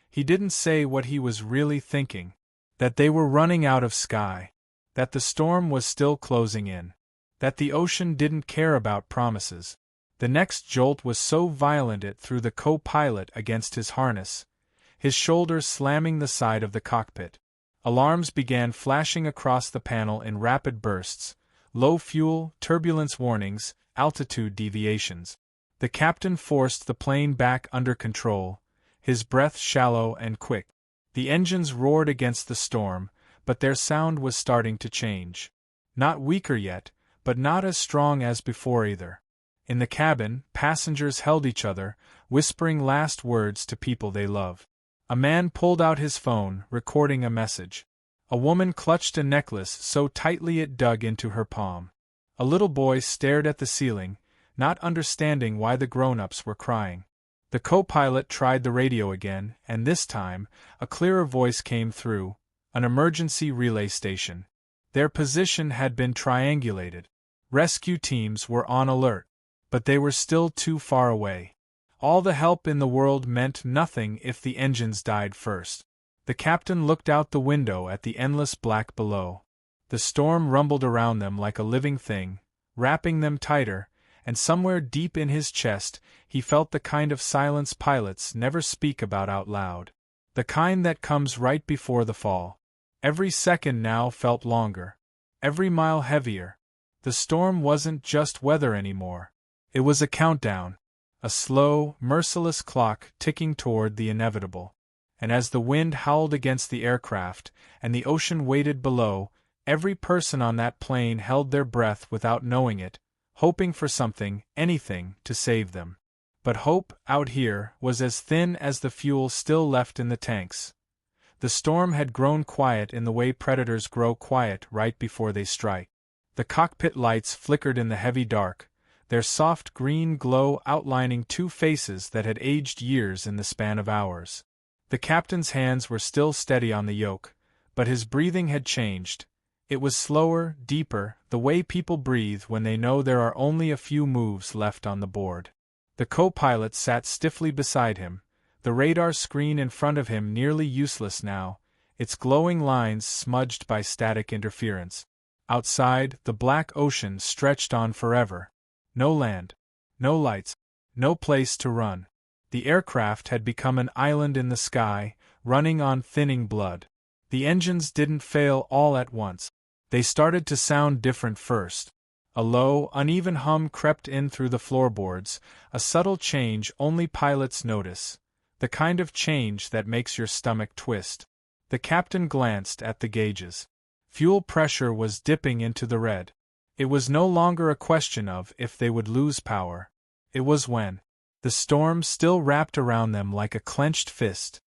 He didn't say what he was really thinking. That they were running out of sky. That the storm was still closing in. That the ocean didn't care about promises. The next jolt was so violent it threw the co-pilot against his harness, his shoulders slamming the side of the cockpit. Alarms began flashing across the panel in rapid bursts: low fuel, turbulence warnings, altitude deviations. The captain forced the plane back under control, his breath shallow and quick. The engines roared against the storm, but their sound was starting to change. Not weaker yet, but not as strong as before either. In the cabin, passengers held each other, whispering last words to people they love. A man pulled out his phone, recording a message. A woman clutched a necklace so tightly it dug into her palm. A little boy stared at the ceiling, not understanding why the grown-ups were crying. The co-pilot tried the radio again, and this time, a clearer voice came through, an emergency relay station. Their position had been triangulated. Rescue teams were on alert, but they were still too far away. All the help in the world meant nothing if the engines died first. The captain looked out the window at the endless black below. The storm rumbled around them like a living thing, wrapping them tighter, and somewhere deep in his chest he felt the kind of silence pilots never speak about out loud. The kind that comes right before the fall. Every second now felt longer. Every mile heavier. The storm wasn't just weather anymore. It was a countdown. A slow, merciless clock ticking toward the inevitable. And as the wind howled against the aircraft, and the ocean waited below, every person on that plane held their breath without knowing it, hoping for something, anything, to save them. But hope, out here, was as thin as the fuel still left in the tanks. The storm had grown quiet in the way predators grow quiet right before they strike. The cockpit lights flickered in the heavy dark, their soft green glow outlining two faces that had aged years in the span of hours. The captain's hands were still steady on the yoke, but his breathing had changed. It was slower, deeper, the way people breathe when they know there are only a few moves left on the board. The co-pilot sat stiffly beside him, the radar screen in front of him nearly useless now, its glowing lines smudged by static interference. Outside, the black ocean stretched on forever. No land. No lights. No place to run. The aircraft had become an island in the sky, running on thinning blood. The engines didn't fail all at once. They started to sound different first. A low, uneven hum crept in through the floorboards, a subtle change only pilots notice, the kind of change that makes your stomach twist. The captain glanced at the gauges. Fuel pressure was dipping into the red. It was no longer a question of if they would lose power. It was when. The storm still wrapped around them like a clenched fist.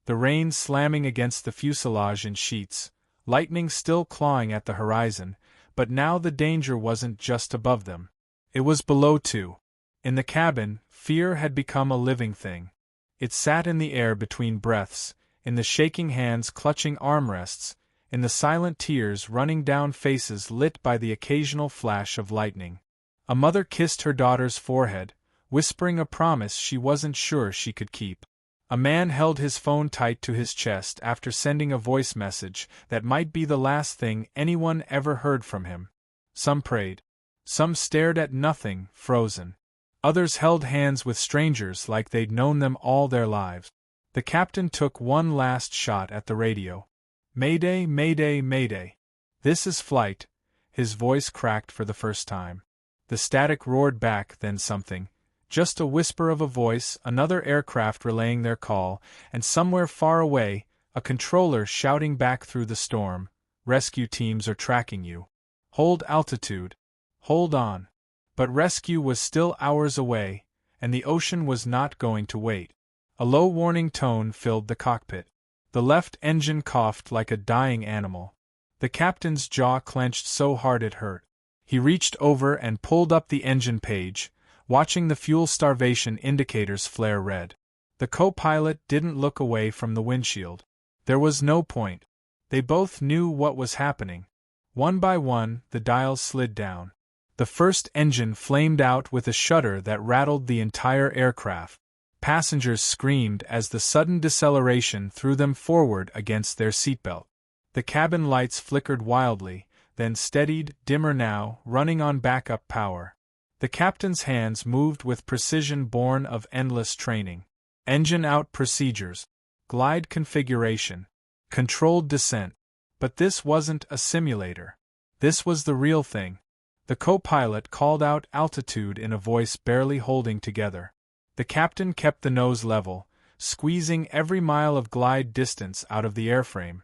The rain slamming against the fuselage in sheets, lightning still clawing at the horizon, but now the danger wasn't just above them. It was below too. In the cabin, fear had become a living thing. It sat in the air between breaths, in the shaking hands clutching armrests, in the silent tears running down faces lit by the occasional flash of lightning. A mother kissed her daughter's forehead, whispering a promise she wasn't sure she could keep. A man held his phone tight to his chest after sending a voice message that might be the last thing anyone ever heard from him. Some prayed. Some stared at nothing, frozen. Others held hands with strangers like they'd known them all their lives. The captain took one last shot at the radio. "Mayday, mayday, mayday. This is flight." His voice cracked for the first time. The static roared back, then something. Just a whisper of a voice, another aircraft relaying their call, and somewhere far away, a controller shouting back through the storm, "Rescue teams are tracking you. Hold altitude. Hold on." But rescue was still hours away, and the ocean was not going to wait. A low warning tone filled the cockpit. The left engine coughed like a dying animal. The captain's jaw clenched so hard it hurt. He reached over and pulled up the engine page, watching the fuel starvation indicators flare red. The co-pilot didn't look away from the windshield. There was no point. They both knew what was happening. One by one, the dials slid down. The first engine flamed out with a shudder that rattled the entire aircraft. Passengers screamed as the sudden deceleration threw them forward against their seatbelt. The cabin lights flickered wildly, then steadied, dimmer now, running on backup power. The captain's hands moved with precision born of endless training. Engine out procedures. Glide configuration. Controlled descent. But this wasn't a simulator. This was the real thing. The co-pilot called out altitude in a voice barely holding together. The captain kept the nose level, squeezing every mile of glide distance out of the airframe.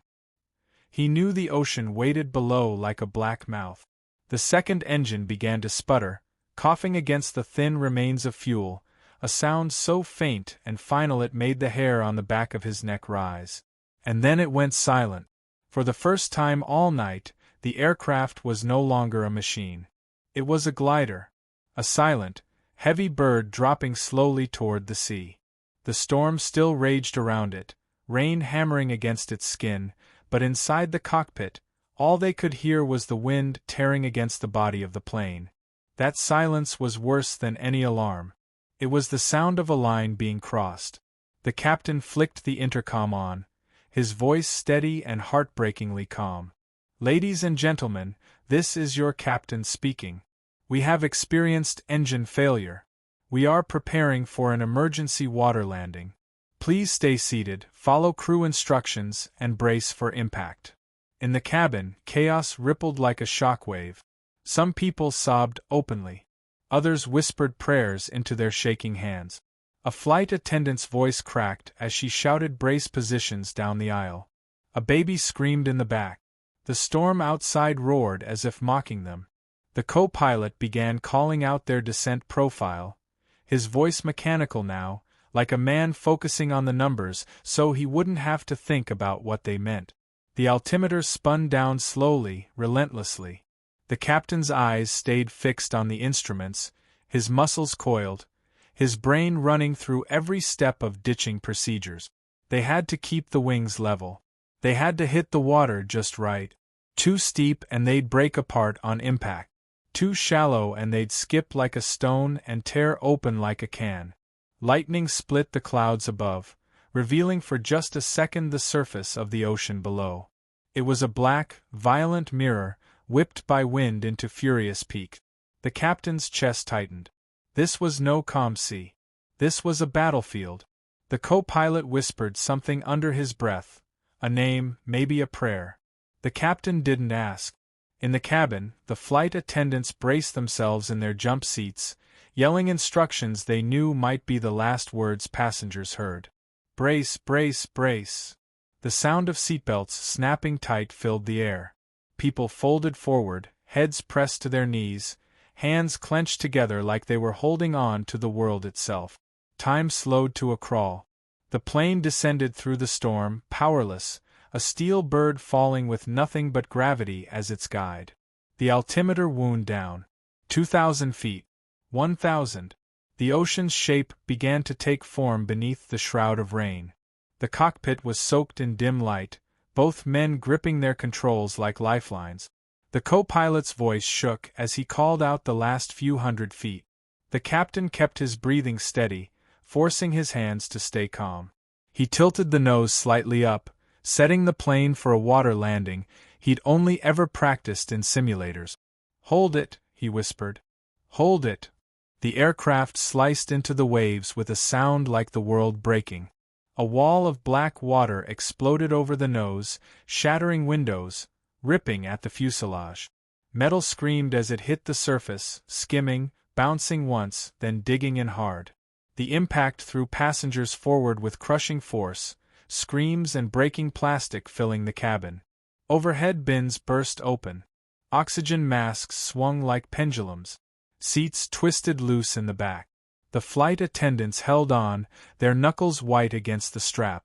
He knew the ocean waited below like a black mouth. The second engine began to sputter, coughing against the thin remains of fuel, a sound so faint and final it made the hair on the back of his neck rise. And then it went silent. For the first time all night, the aircraft was no longer a machine. It was a glider. A silent, heavy bird dropping slowly toward the sea. The storm still raged around it, rain hammering against its skin, but inside the cockpit, all they could hear was the wind tearing against the body of the plane. That silence was worse than any alarm. It was the sound of a line being crossed. The captain flicked the intercom on, his voice steady and heartbreakingly calm. "Ladies and gentlemen, this is your captain speaking. We have experienced engine failure. We are preparing for an emergency water landing. Please stay seated, follow crew instructions, and brace for impact." In the cabin, chaos rippled like a shockwave. Some people sobbed openly. Others whispered prayers into their shaking hands. A flight attendant's voice cracked as she shouted brace positions down the aisle. A baby screamed in the back. The storm outside roared as if mocking them. The co-pilot began calling out their descent profile, his voice mechanical now, like a man focusing on the numbers so he wouldn't have to think about what they meant. The altimeter spun down slowly, relentlessly. The captain's eyes stayed fixed on the instruments, his muscles coiled, his brain running through every step of ditching procedures. They had to keep the wings level. They had to hit the water just right. Too steep and they'd break apart on impact. Too shallow and they'd skip like a stone and tear open like a can. Lightning split the clouds above, revealing for just a second the surface of the ocean below. It was a black, violent mirror, whipped by wind into furious peak. The captain's chest tightened. This was no calm sea. This was a battlefield. The co-pilot whispered something under his breath, a name, maybe a prayer. The captain didn't ask. In the cabin, the flight attendants braced themselves in their jump seats, yelling instructions they knew might be the last words passengers heard. Brace, brace, brace. The sound of seatbelts snapping tight filled the air. People folded forward, heads pressed to their knees, hands clenched together like they were holding on to the world itself. Time slowed to a crawl. The plane descended through the storm, powerless, a steel bird falling with nothing but gravity as its guide. The altimeter wound down. 2,000 feet. 1,000. The ocean's shape began to take form beneath the shroud of rain. The cockpit was soaked in dim light, both men gripping their controls like lifelines. The co-pilot's voice shook as he called out the last few hundred feet. The captain kept his breathing steady, forcing his hands to stay calm. He tilted the nose slightly up, setting the plane for a water landing he'd only ever practiced in simulators. "Hold it," he whispered. "Hold it." The aircraft sliced into the waves with a sound like the world breaking. A wall of black water exploded over the nose, shattering windows, ripping at the fuselage. Metal screamed as it hit the surface, skimming, bouncing once, then digging in hard. The impact threw passengers forward with crushing force, screams and breaking plastic filling the cabin. Overhead bins burst open. Oxygen masks swung like pendulums. Seats twisted loose in the back. The flight attendants held on, their knuckles white against the strap.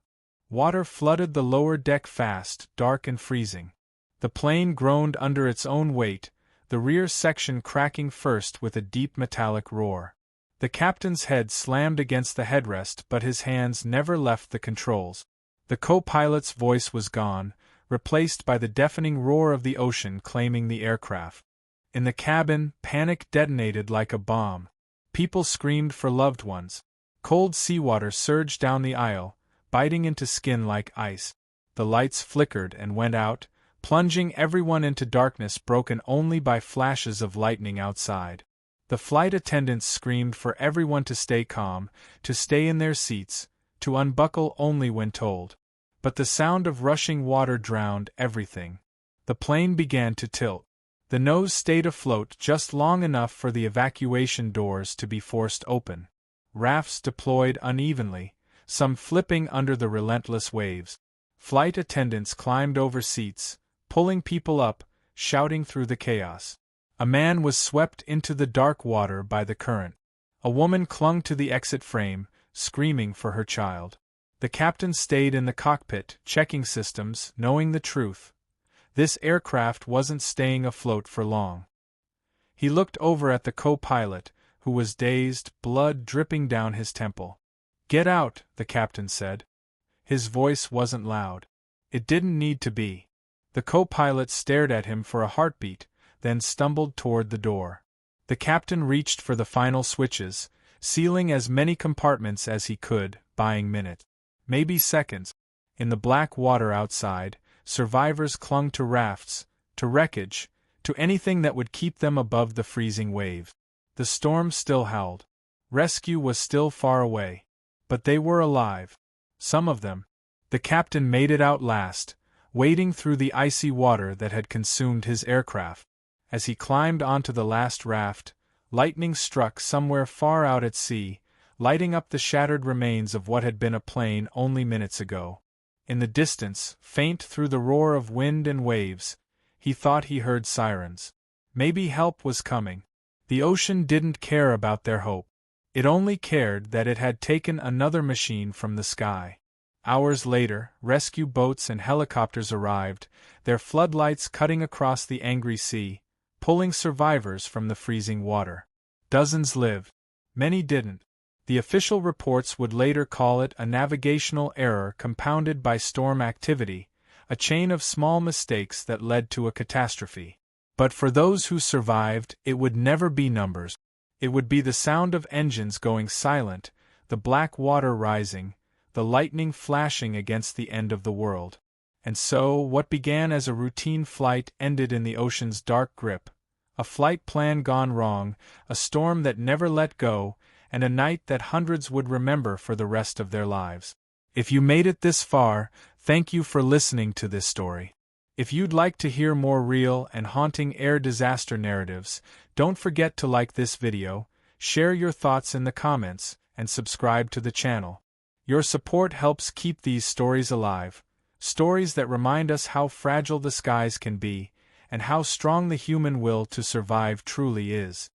Water flooded the lower deck fast, dark and freezing. The plane groaned under its own weight, the rear section cracking first with a deep metallic roar. The captain's head slammed against the headrest, but his hands never left the controls. The co-pilot's voice was gone, replaced by the deafening roar of the ocean claiming the aircraft. In the cabin, panic detonated like a bomb. People screamed for loved ones. Cold seawater surged down the aisle, biting into skin like ice. The lights flickered and went out, plunging everyone into darkness broken only by flashes of lightning outside. The flight attendants screamed for everyone to stay calm, to stay in their seats, to unbuckle only when told. But the sound of rushing water drowned everything. The plane began to tilt. The nose stayed afloat just long enough for the evacuation doors to be forced open. Rafts deployed unevenly, some flipping under the relentless waves. Flight attendants climbed over seats, pulling people up, shouting through the chaos. A man was swept into the dark water by the current. A woman clung to the exit frame, screaming for her child. The captain stayed in the cockpit, checking systems, knowing the truth. This aircraft wasn't staying afloat for long. He looked over at the co-pilot, who was dazed, blood dripping down his temple. "Get out," the captain said. His voice wasn't loud. It didn't need to be. The co-pilot stared at him for a heartbeat, then stumbled toward the door. The captain reached for the final switches, sealing as many compartments as he could, buying minutes, maybe seconds. In the black water outside, survivors clung to rafts, to wreckage, to anything that would keep them above the freezing waves. The storm still howled. Rescue was still far away. But they were alive. Some of them. The captain made it out last, wading through the icy water that had consumed his aircraft. As he climbed onto the last raft, lightning struck somewhere far out at sea, lighting up the shattered remains of what had been a plane only minutes ago. In the distance, faint through the roar of wind and waves, he thought he heard sirens. Maybe help was coming. The ocean didn't care about their hope. It only cared that it had taken another machine from the sky. Hours later, rescue boats and helicopters arrived, their floodlights cutting across the angry sea, pulling survivors from the freezing water. Dozens lived. Many didn't. The official reports would later call it a navigational error compounded by storm activity, a chain of small mistakes that led to a catastrophe. But for those who survived, it would never be numbers. It would be the sound of engines going silent, the black water rising, the lightning flashing against the end of the world. And so, what began as a routine flight ended in the ocean's dark grip. A flight plan gone wrong, a storm that never let go, and a night that hundreds would remember for the rest of their lives. If you made it this far, thank you for listening to this story. If you'd like to hear more real and haunting air disaster narratives, don't forget to like this video, share your thoughts in the comments, and subscribe to the channel. Your support helps keep these stories alive, stories that remind us how fragile the skies can be, and how strong the human will to survive truly is.